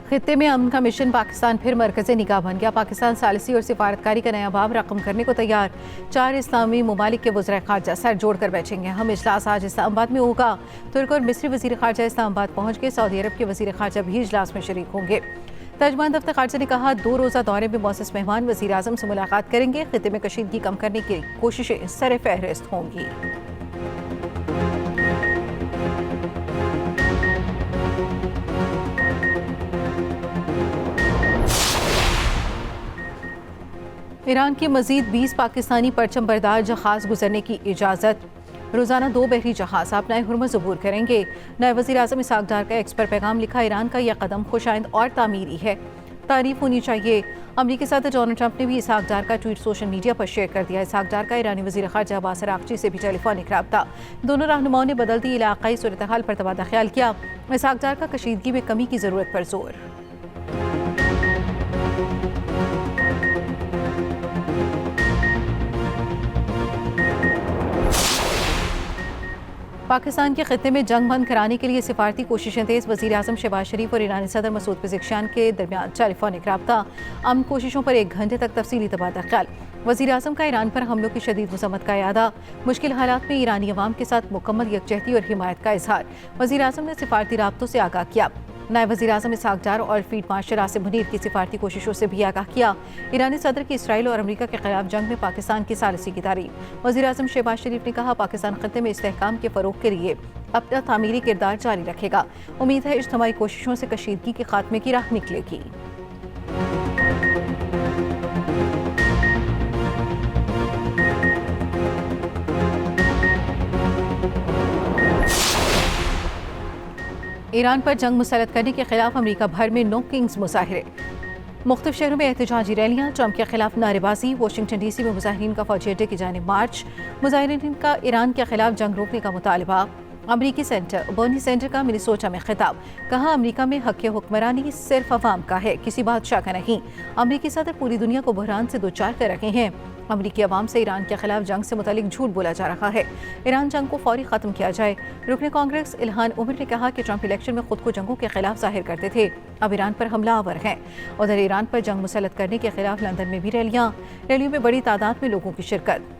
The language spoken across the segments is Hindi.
खित्ते में अमन का मिशन पाकिस्तान फिर मरकज़ निगाह बन गया। पाकिस्तान सालिसी और सिफारतकारी का नया बाब रकम करने को तैयार। 4 इस्लामी ममालिक के वज़ीर ख़ारजा सर जोड़कर बैठेंगे। हम इजलास आज इस्लामाबाद में होगा। तुर्क और मिस्री वज़ीर ख़ारजा इस्लामाबाद पहुँच गए। सऊदी अरब के वज़ीर ख़ारजा भी इजलास में शरीक होंगे। तर्जमान दफ्तर ख़ारजा ने कहा 2 रोज़ा दौरे में मौसूस मेहमान वज़ीर आज़म से मुलाकात करेंगे। खित्ते में कशीदगी कम करने की कोशिशें सर फहरिस्त होंगी। ईरान की मजीद 20 पाकिस्तानी परचम बरदार जहाज गुजरने की इजाज़त। रोज़ाना 2 बहरी जहाज अपनाए हुर्मुज़ अबूर करेंगे। नए वज़ीर आज़म इसहाक डार का एक्स पर पैगाम लिखा। ईरान का यह कदम खुशाइंद और तामीरी है, तारीफ होनी चाहिए। अमरीकी सदर डोनाल्ड ट्रंप ने भी इसहाक डार का ट्वीट सोशल मीडिया पर शेयर कर दिया। इसहाक डार का ईरानी वज़ीर ख़ारजा अब्बास अराग़ची से भी टेलीफोनिक रब्ता। दोनों रहनुमाओं ने बदलती इलाक़ाई सूरत हाल पर तबादला ख्याल किया। इसहाक डार का कशीदगी में कमी की ज़रूरत पर जोर। पाकिस्तान के खित्ते में जंग बंद कराने के लिए सिफारती कोशिशें तेज। वज़ीर आज़म शहबाज शरीफ और ईरानी सदर मसूद पेज़ेश्कियान के दरमियान टेलीफोनिक रब्ता। अमन कोशिशों पर 1 घंटे तक तफसीली तबादला ख्याल। वज़ीर आज़म का ईरान पर हमलों की शदीद मज़म्मत का इयादा। मुश्किल हालात में ईरानी अवाम के साथ मुकम्मल यकजहती और हिमायत का इजहार। वज़ीर आज़म ने सिफारती राब्तों से आगाह किया। नायब वज़ीर आज़म इसहाक डार और फील्ड मार्शल आसिम मुनीर की सिफारती कोशिशों से भी आगाह किया। ईरानी सदर की इसराइल और अमरीका के खिलाफ जंग में पाकिस्तान की सालिसी की तारीफ। वज़ीर आज़म शहबाज शरीफ ने कहा पाकिस्तान खत्ते में इस्तेहकाम के फ़रोग़ के लिए अपना तामीरी किरदार जारी रखेगा। उम्मीद है इज्तिमाई कोशिशों से कशीदगी के खात्मे की राह निकलेगी। ईरान पर जंग मुसल्लत करने के खिलाफ अमरीका भर में नो किंग्स मुजाहरे। मुख्तलिफ शहरों में एहतजाजी रैलियां, ट्रंप के खिलाफ नारेबाजी। वाशिंगटन DC में मुजाहिरीन का फौजी अड्डे की जानिब मार्च। मुजाहिरीन का ईरान के खिलाफ जंग रोकने का मुतालबा। अमरीकी सेंटर बर्नी सेंटर का मिनेसोटा में खिताब। कहा अमरीका में हक हुक्मरानी सिर्फ अवाम का है, किसी बादशाह का नहीं। अमरीकी सदर पूरी दुनिया को बहरान से दो चार कर रहे हैं। अमरीकी अवाम से ईरान के खिलाफ जंग से मुतालिक झूठ बोला जा रहा है। ईरान जंग को फौरी खत्म किया जाए। रुकन कांग्रेस इल्हान उमर ने कहा कि ट्रंप इलेक्शन में खुद को जंगों के खिलाफ जाहिर करते थे, अब ईरान पर हमलावर हैं। उधर ईरान पर जंग मुसल्लत करने के खिलाफ लंदन में भी रैलियों में बड़ी तादाद में लोगों की शिरकत।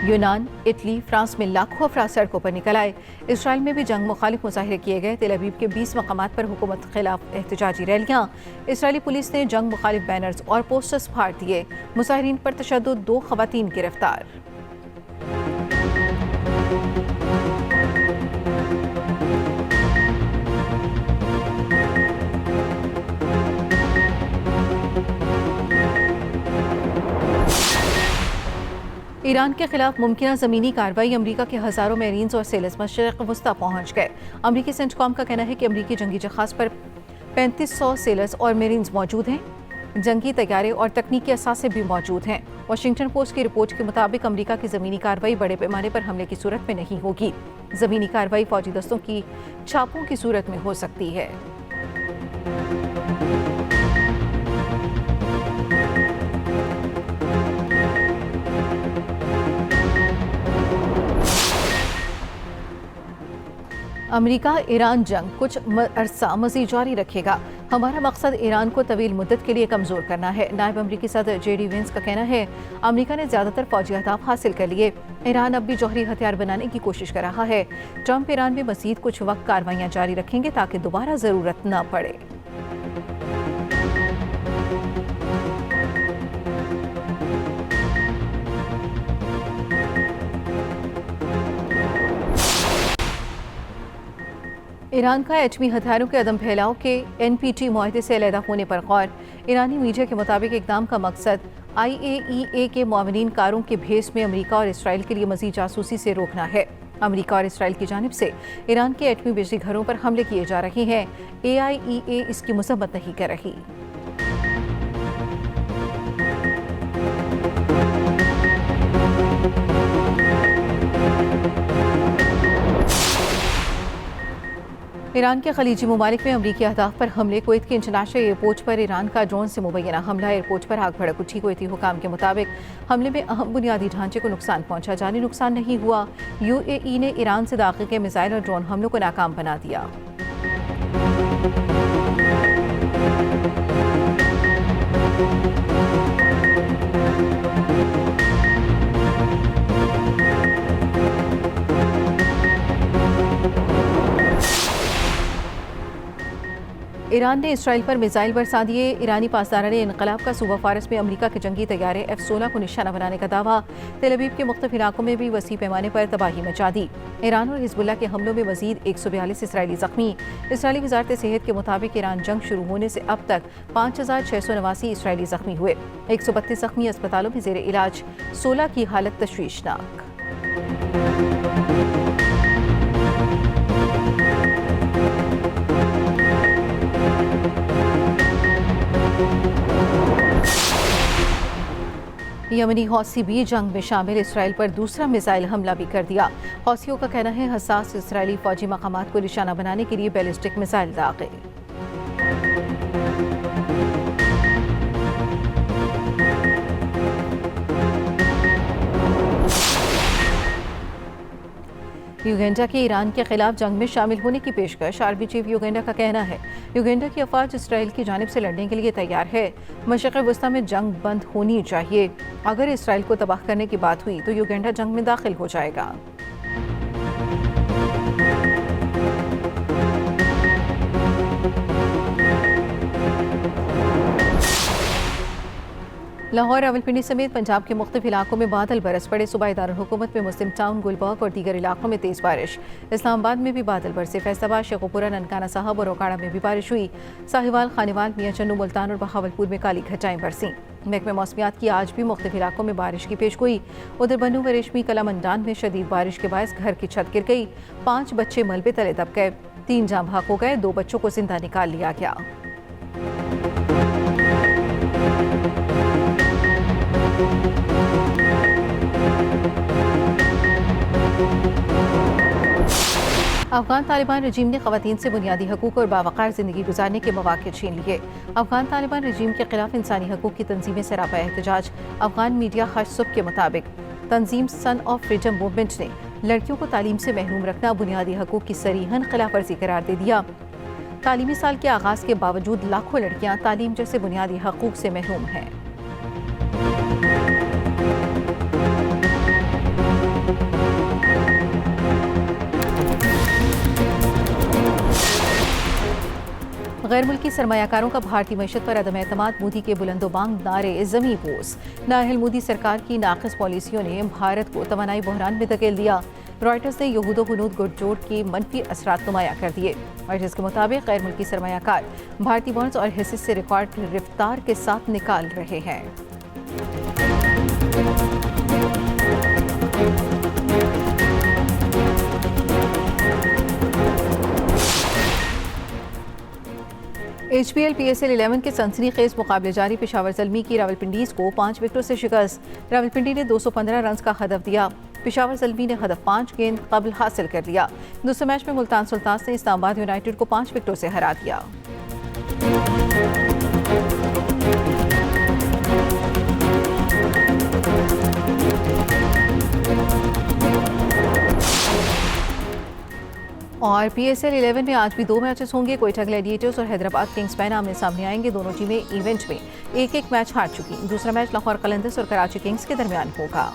यूनान, इटली, फ्रांस में लाखों अफराद सड़कों पर निकल आए। इसराइल में भी जंग मुखालिफ मुजाहिरे किए गए। तेल अवीव के 20 मकामात पर हुकूमत खिलाफ एहतजाजी रैलियां। इसराइली पुलिस ने जंग मुखालिफ बैनर्स और पोस्टर्स फाड़ दिए। मुजाहिरीन पर तशद्दुद, 2 खवातीन गिरफ्तार। ईरान के खिलाफ मुमकिन ज़मीनी कार्रवाई। अमरीका के हज़ारों मेरीन्स और सेलर्स मशरिक़ वस्ता पहुँच गए। अमरीकी सेंटकॉम का कहना है कि अमरीकी जंगी जहाज़ पर 3500 सेलर्स और मेरीन्स मौजूद हैं। जंगी तैयारे और तकनीकी असासे भी मौजूद हैं। वाशिंगटन पोस्ट की रिपोर्ट के मुताबिक अमरीका की ज़मीनी कार्रवाई बड़े पैमाने पर हमले की सूरत में नहीं होगी। ज़मीनी कार्रवाई फौजी दस्तों की छापों की सूरत में हो सकती है। अमेरिका ईरान जंग कुछ अरसा मज़ीद जारी रखेगा। हमारा मकसद ईरान को तवील मुद्दत के लिए कमज़ोर करना है। नायब अमरीकी सदर JD वेंस का कहना है अमेरिका ने ज़्यादातर फौजी अहदाफ हासिल कर लिए। ईरान अब भी जौहरी हथियार बनाने की कोशिश कर रहा है। ट्रंप ईरान में मज़ीद कुछ वक्त कार्रवाइयाँ जारी रखेंगे ताकि दोबारा ज़रूरत न पड़े। ईरान का एटमी हथियारों के अदम फैलाव के NPT मुआहदे से अलहदा होने पर गौर। ईरानी मीडिया के मुताबिक इक़दाम का मकसद IAEA के मुआविनीन कारों के भेस में अमरीका और इसराइल के लिए मज़ीद जासूसी से रोकना है। अमरीका और इसराइल की जानिब से ईरान के एटमी बिजली घरों पर हमले किए जा रहे हैं। AIEA इसकी मज़म्मत नहीं कर रही। ईरान के खलीजी ममालिक में अमरीकी अहदाफ पर हमले। कुवैत के इंटरनेशनल एयरपोर्ट पर ईरान का ड्रोन से मुबैना हमला। एयरपोर्ट पर आग भड़क उठी। कुवैती हुकाम के मुताबिक हमले में अहम बुनियादी ढांचे को नुकसान पहुंचा, जानी नुकसान नहीं हुआ। UAE ने ईरान से दाखिल के मिसाइल और ड्रोन हमलों को नाकाम बना दिया। ईरान ने इसराइल पर मिसाइल बरसा दिए। ईरानी पासदारान इनकलाब का सूबा फारस में अमरीका के जंगी तैयारे F-16 को निशाना बनाने का दावा। तेल अवीव के मुख्तलिफ इलाकों में भी वसी पैमाने पर तबाही मचा दी। ईरान और हिजबुल्लाह के हमलों में मजीद 142 इसराइली जख्मी। इसराइली वजारत सेहत के मुताबिक ईरान जंग शुरू होने से अब तक 5689 इसराइली जख्मी हुए। 132 जख्मी अस्पतालों में जेर इलाज। 16 की हालत तशवीशनाक। यमनी हौसी भी जंग में शामिल। इसराइल पर दूसरा मिसाइल हमला भी कर दिया। हौसियों का कहना है हसास इसराइली फौजी मकामात को निशाना बनाने के लिए बैलिस्टिक मिसाइल दागे। युगेंडा के ईरान के खिलाफ जंग में शामिल होने की पेशकश। आर्मी चीफ युगेंडा का कहना है युगेंडा की अफवाज इसराइल की जानिब से लड़ने के लिए तैयार है। मशरिक़ वस्ता में जंग बंद होनी चाहिए। अगर इसराइल को तबाह करने की बात हुई तो युगेंडा जंग में दाखिल हो जाएगा। लाहौर, रावलपिंडी समेत पंजाब के मुख्तलिफ इलाकों में बादल बरस पड़े। सूबाई दारुल हुकूमत में मुस्लिम टाउन, गुलबर्ग और दीगर इलाकों में तेज़ बारिश। इस्लामाबाद में भी बादल बरसे। फैसलाबाद, शेखुपुरा, ननकाना साहब और ओकाड़ा में भी बारिश हुई। साहिवाल, खानेवाल, मियां चन्नू, मुल्तान और बहावलपुर में काली घटाएं बरसीं। महकमे मौसमियात की आज भी मुख्तलिफ इलाकों में बारिश की पेशगोई। उधर बनू व रेशमी कला मंडान में शदीद बारिश के बायस घर की छत गिर गई। 5 बच्चे मलबे तले दब गए। 3 जाँ भाग हो गए। 2 बच्चों को जिंदा निकाल लिया गया। अफगान तालिबान रजीम ने ख़वातीन से बुनियादी हकूक़ और बावक़ार ज़िंदगी गुजारने के मौक़े छीन लिए। अफगान तालिबान रजीम के खिलाफ इंसानी हकूक़ की तंजीमें सरापा एहतजाज। अफगान मीडिया हज सुबह के मुताबिक तंजीम सन ऑफ फ्रीडम मूवमेंट ने लड़कियों को तालीम से महरूम रखना बुनियादी हकूक़ की सरीहन खिलाफ वर्जी करार दे दिया। तालीमी साल के आगाज़ के बावजूद लाखों लड़कियाँ तालीम जैसे बुनियादी हकूक़ से महरूम हैं। गैर मुल्की सरमायाकारों का भारतीय मईशत पर अदम एतमाद। मोदी के बुलंदोबांग नारे ज़मीं बोस। नाअहल मोदी सरकार की नाक़िस पॉलिसियों ने भारत को तवानाई बहरान में धकेल दिया। रॉयटर्स ने यहूदो हुनूद गठजोड़ के मनफी असरात नुमाया कर दिए। रॉयटर्स के मुताबिक गैर मुल्की सरमायाकार भारतीय बॉन्ड्स और हिस्से से रिकॉर्ड रफ्तार के साथ निकाल रहे हैं। HPL PSL 11 के सनसनीखेज मुकाबले जारी। पेशावर ज़ल्मी की रावलपिंडीज़ को 5 विकेटों से शिकस्त। रावलपिंडी ने 215 रन का हदफ दिया। पेशावर ज़ल्मी ने हदफ 5 गेंद कबल हासिल कर लिया। दूसरे मैच में मुल्तान सुल्तान ने इस्लामाबाद यूनाइटेड को 5 विकेटों से हरा दिया। और PSL 11 में आज भी 2 मैचेस होंगे। कोयटा ग्लैडिएटर्स और हैदराबाद किंग्स मैन आमने सामने आएंगे। दोनों टीमें इवेंट में एक-एक मैच हार चुकी। दूसरा मैच लाहौर कलंदर्स और कराची किंग्स के दरमियान होगा।